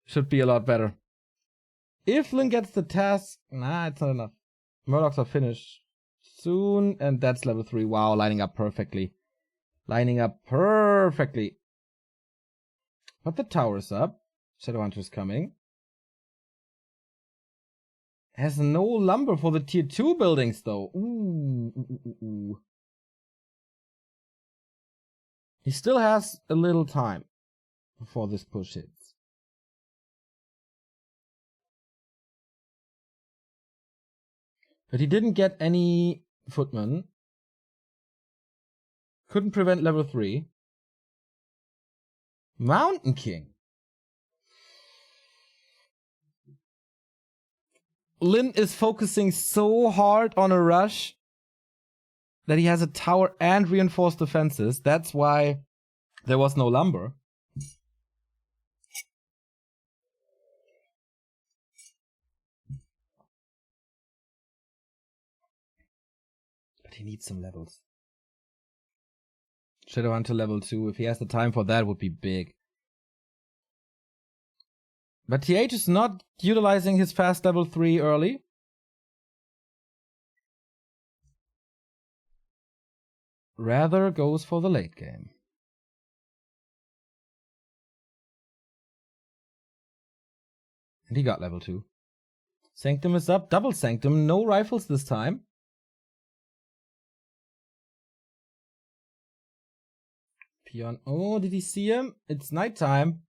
should be a lot better. If Lin gets the task... Nah, it's not enough. Murlocs are finished soon, and that's level 3. Wow, lining up perfectly. Lining up perfectly. But the tower's up. Shadowhunter's coming. Has no lumber for the tier 2 buildings though. Ooh. He still has a little time before this push hits. But he didn't get any footmen. Couldn't prevent level 3. Mountain King. Lin is focusing so hard on a rush that he has a tower and reinforced defenses. That's why there was no lumber. But he needs some levels. Shadowhunter level 2, if he has the time for that, would be big. But TH is not utilizing his fast level 3 early. Rather goes for the late game. And he got level 2. Sanctum is up, double Sanctum, no rifles this time. Peon, oh, did he see him? It's nighttime.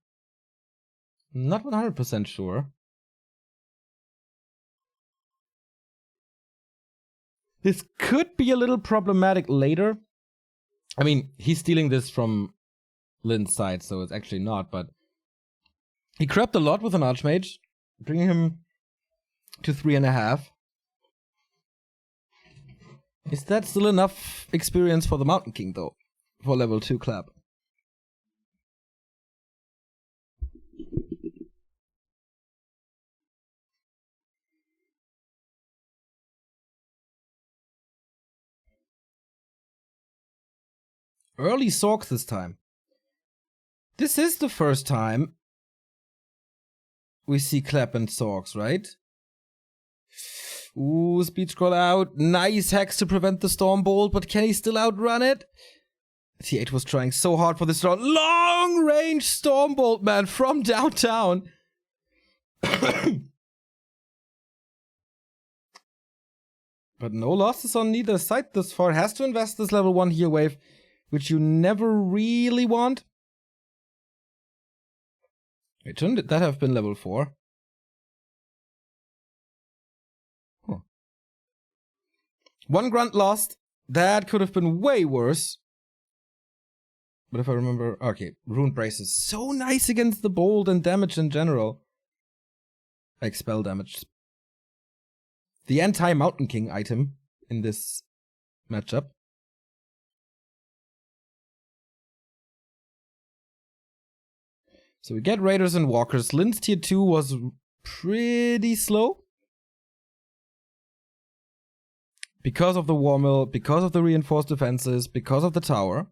Not 100% sure. This could be a little problematic later. I mean, he's stealing this from Lin's side, so it's actually not, but he crept a lot with an Archmage, bringing him to 3.5. Is that still enough experience for the Mountain King, though? For level 2 clap? Early Sorks this time. This is the first time we see Clap and Sorks, right? Ooh, speed scroll out. Nice hacks to prevent the Stormbolt, but can he still outrun it? TH was trying so hard for this round. Long range Stormbolt, man, from downtown. But no losses on neither side this far. Has to invest this level 1 heal wave, which you never really want. Wait, shouldn't that have been level 4? Huh. 1 grunt lost. That could have been way worse. But if I remember... Okay, Rune Brace is so nice against the bolt and damage in general. Like spell damage. The anti-Mountain King item in this matchup. So we get Raiders and Walkers. Lin's tier 2 was pretty slow. Because of the War Mill, because of the reinforced defenses, because of the tower.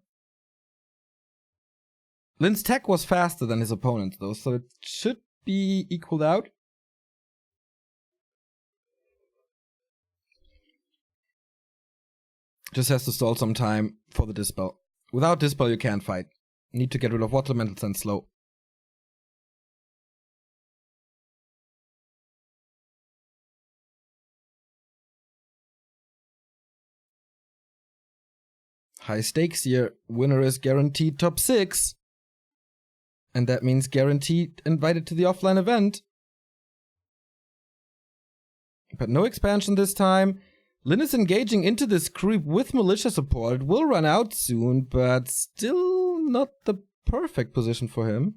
Lin's tech was faster than his opponent though, so it should be equaled out. Just has to stall some time for the Dispel. Without Dispel you can't fight. Need to get rid of Water Elementals and slow. High stakes here. Winner is guaranteed top 6. And that means guaranteed invited to the offline event. But no expansion this time. Lin is engaging into this creep with militia support. It will run out soon, but still not the perfect position for him.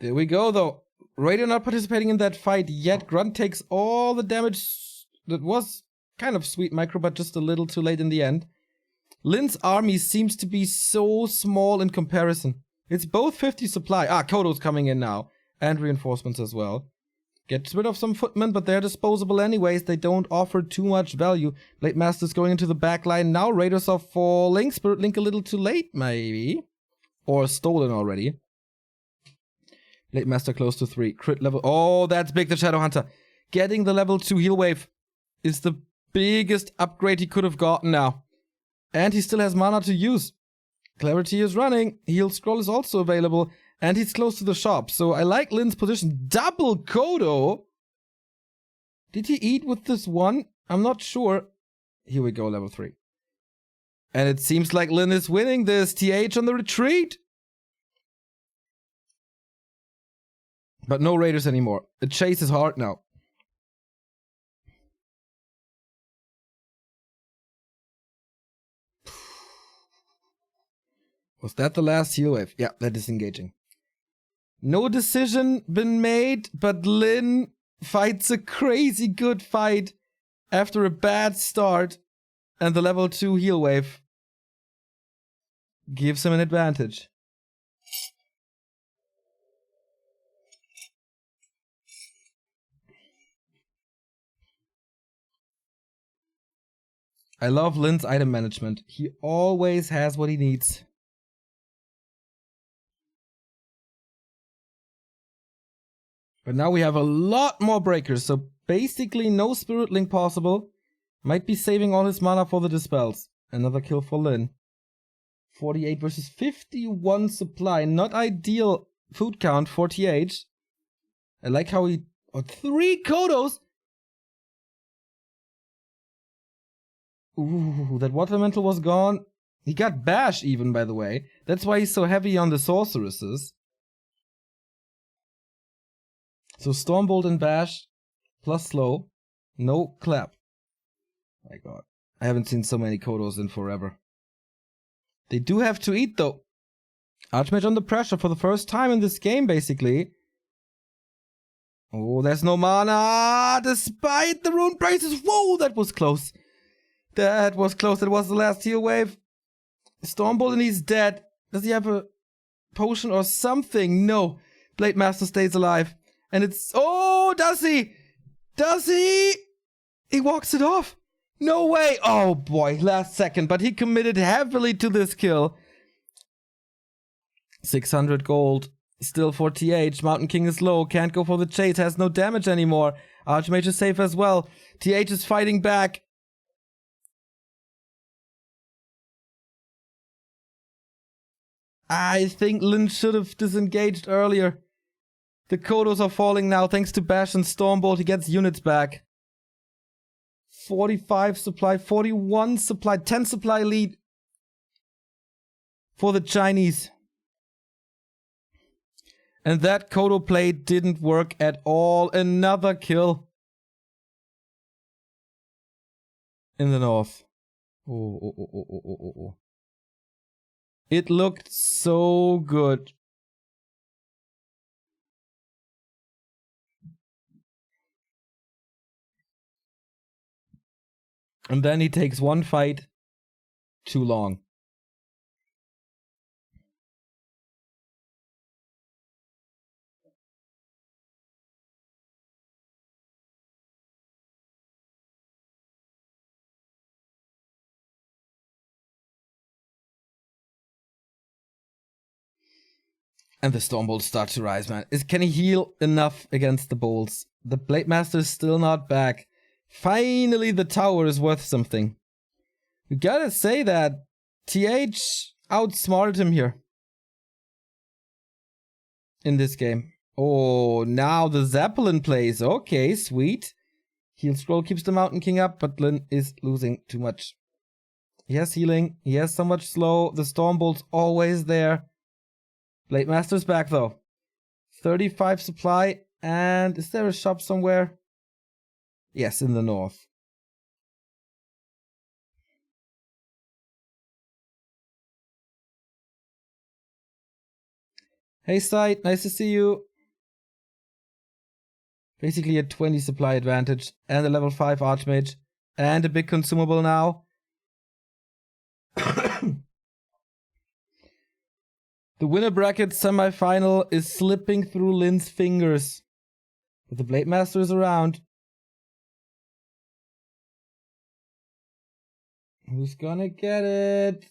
There we go, though. Raider not participating in that fight yet. Grunt takes all the damage. That was kind of sweet micro, but just a little too late in the end. Lin's army seems to be so small in comparison. It's both 50 supply. Kodo's coming in now. And reinforcements as well. Gets rid of some footmen, but they're disposable anyways. They don't offer too much value. Blade Master's going into the back line now. Raiders are falling. Spirit Link a little too late, maybe. Or stolen already. Blade Master close to 3. Crit level. Oh, that's big, the Shadow Hunter. Getting the level 2 heal wave is the biggest upgrade he could have gotten now. And he still has mana to use. Clarity is running. Heal Scroll is also available. And he's close to the shop. So I like Lin's position. Double Kodo. Did he eat with this one? I'm not sure. Here we go, level 3. And it seems like Lin is winning this. TH on the retreat. But no Raiders anymore. The chase is hard now. Was that the last heal wave? Yeah, that is engaging. No decision been made, but Lin fights a crazy good fight after a bad start, and the level 2 heal wave gives him an advantage. I love Lin's item management. He always has what he needs. But now we have a lot more breakers, so basically no Spirit Link possible. Might be saving all his mana for the Dispels. Another kill for Lin. 48 versus 51 supply. Not ideal food count for TH. I like how he... Oh, 3 Kodos! Ooh, that Water Elemental was gone. He got Bash even, by the way. That's why he's so heavy on the Sorceresses. So Stormbolt and Bash, plus slow, no clap. My god. I haven't seen so many Kodos in forever. They do have to eat though. Archmage under pressure for the first time in this game, basically. Oh, there's no mana, despite the rune braces. Whoa, that was close. That was close. That was the last heal wave. Stormbolt and he's dead. Does he have a potion or something? No. Blade Master stays alive. And it's... Oh, does he? Does he? He walks it off. No way. Oh boy, last second. But he committed heavily to this kill. 600 gold. Still for TH. Mountain King is low. Can't go for the chase. Has no damage anymore. Archmage is safe as well. TH is fighting back. I think Lin should have disengaged earlier. The Kodos are falling now thanks to Bash and Stormbolt. He gets units back. 45 supply, 41 supply, 10 supply lead for the Chinese. And that Kodo play didn't work at all. Another kill in the north. Oh. It looked so good. And then he takes one fight too long. And the Stormbolts start to rise, man. Can he heal enough against the bolts? The Blade Master is still not back. Finally, the tower is worth something. We gotta say that TH outsmarted him here. In this game. Oh, now the Zeppelin plays. Okay, sweet. Heal scroll keeps the Mountain King up, but Lin is losing too much. He has healing. He has so much slow. The Storm Bolt's always there. Blade Master's back though. 35 supply. And is there a shop somewhere? Yes, in the north. Hey Sight, nice to see you. Basically a 20 supply advantage and a level 5 Archmage and a big consumable now. The winner bracket semi-final is slipping through Lin's fingers. But the Blade Master is around. Who's gonna get it?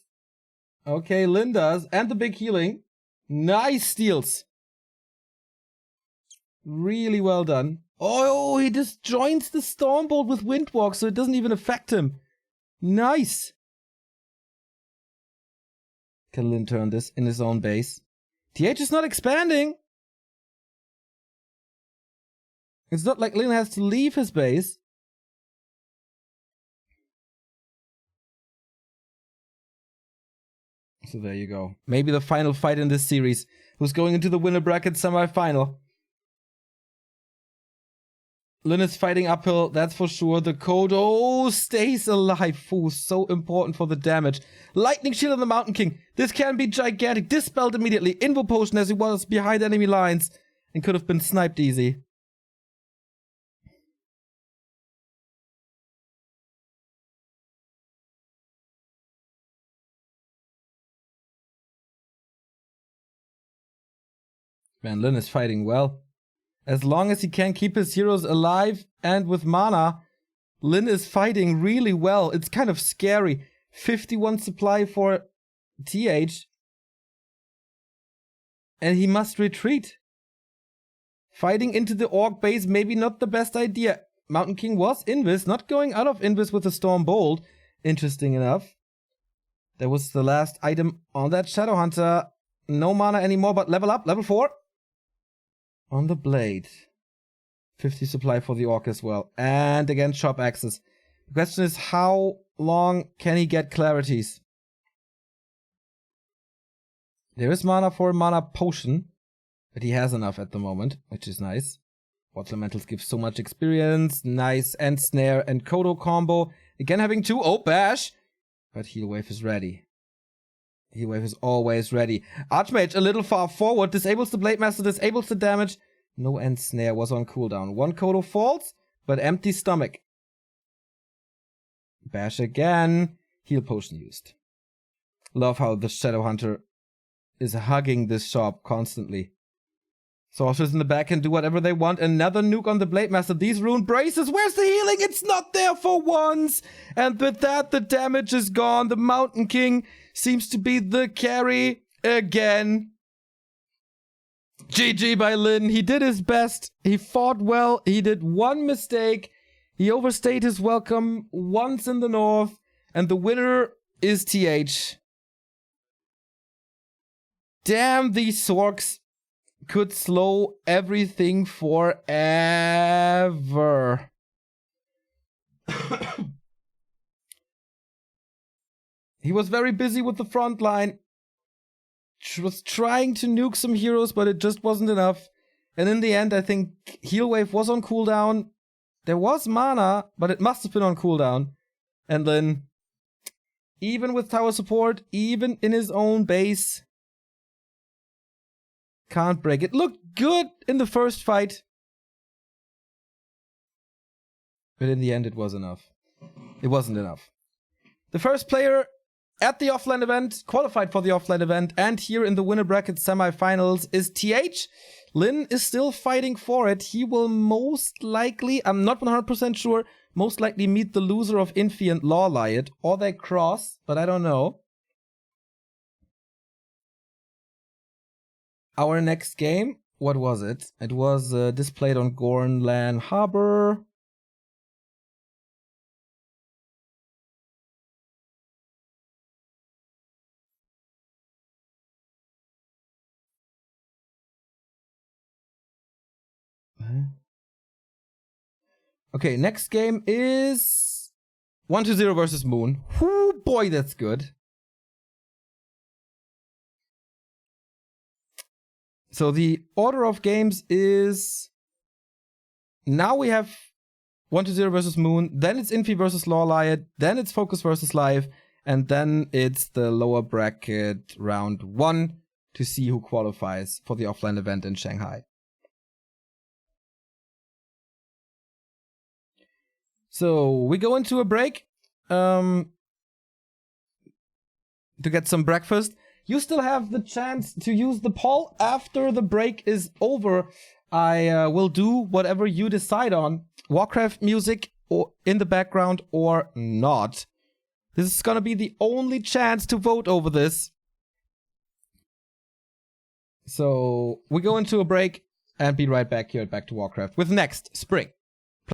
Okay, Lin does. And the big healing. Nice steals. Really well done. Oh, he just joins the Stormbolt with Windwalk, so it doesn't even affect him. Nice. Can Lin turn this in his own base? TH is not expanding. It's not like Lin has to leave his base. So there you go. Maybe the final fight in this series. Who's going into the winner bracket semi-final? Lin is fighting uphill, that's for sure. The Kodo stays alive. Ooh, so important for the damage. Lightning Shield on the Mountain King. This can be gigantic. Dispelled immediately. Invo Potion as he was behind enemy lines. And could have been sniped easy. Man, Lin is fighting well. As long as he can keep his heroes alive and with mana, Lin is fighting really well. It's kind of scary. 51 supply for TH. And he must retreat. Fighting into the Orc base, maybe not the best idea. Mountain King was Invis, not going out of Invis with a Storm Bolt. Interesting enough. That was the last item on that Shadow Hunter. No mana anymore, but level up, level 4. On the blade. 50 supply for the Orc as well. And again, shop access. The question is, how long can he get clarities? There is mana for a mana potion. But he has enough at the moment, which is nice. Water Elementals give so much experience. Nice. And Snare and Kodo combo. Again having 2. Oh, Bash! But Heal Wave is ready. Heal Wave is always ready. Archmage a little far forward. Disables the Blade Master. Disables the damage. No End Snare was on cooldown. 1 Kodo falls, but empty stomach. Bash again. Heal Potion used. Love how the Shadow Hunter is hugging this shop constantly. Sorcerers in the back can do whatever they want. Another nuke on the Blade Master. These rune braces. Where's the healing? It's not there for once. And with that, the damage is gone. The Mountain King seems to be the carry again. GG by Lin. He did his best. He fought well. He did one mistake. He overstayed his welcome once in the north. And the winner is TH. Damn, these Sorks could slow everything forever. He was very busy with the front line. Was trying to nuke some heroes, but it just wasn't enough. And in the end, I think Heal Wave was on cooldown. There was mana, but it must have been on cooldown. And then, even with tower support, even in his own base, can't break it. Looked good in the first fight. But in the end, it was enough. It wasn't enough. The first player at the offline event, qualified for the offline event, and here in the winner bracket semifinals is TH. Lin is still fighting for it. He will most likely, I'm not 100% sure, most likely meet the loser of Infi and Law Liot, or they cross, but I don't know. Our next game, what was it? It was displayed on Gornlan Harbor. Okay, next game is 120 versus Moon. Whoo, boy, that's good. So the order of games is... Now we have 120 versus Moon, then it's Infi versus Lawliot, then it's Focus versus Live, and then it's the lower bracket round 1 to see who qualifies for the offline event in Shanghai. So we go into a break to get some breakfast. You still have the chance to use the poll after the break is over. I will do whatever you decide on. Warcraft music or in the background or not. This is gonna be the only chance to vote over this. So we go into a break and be right back here at Back to Warcraft with next Spring.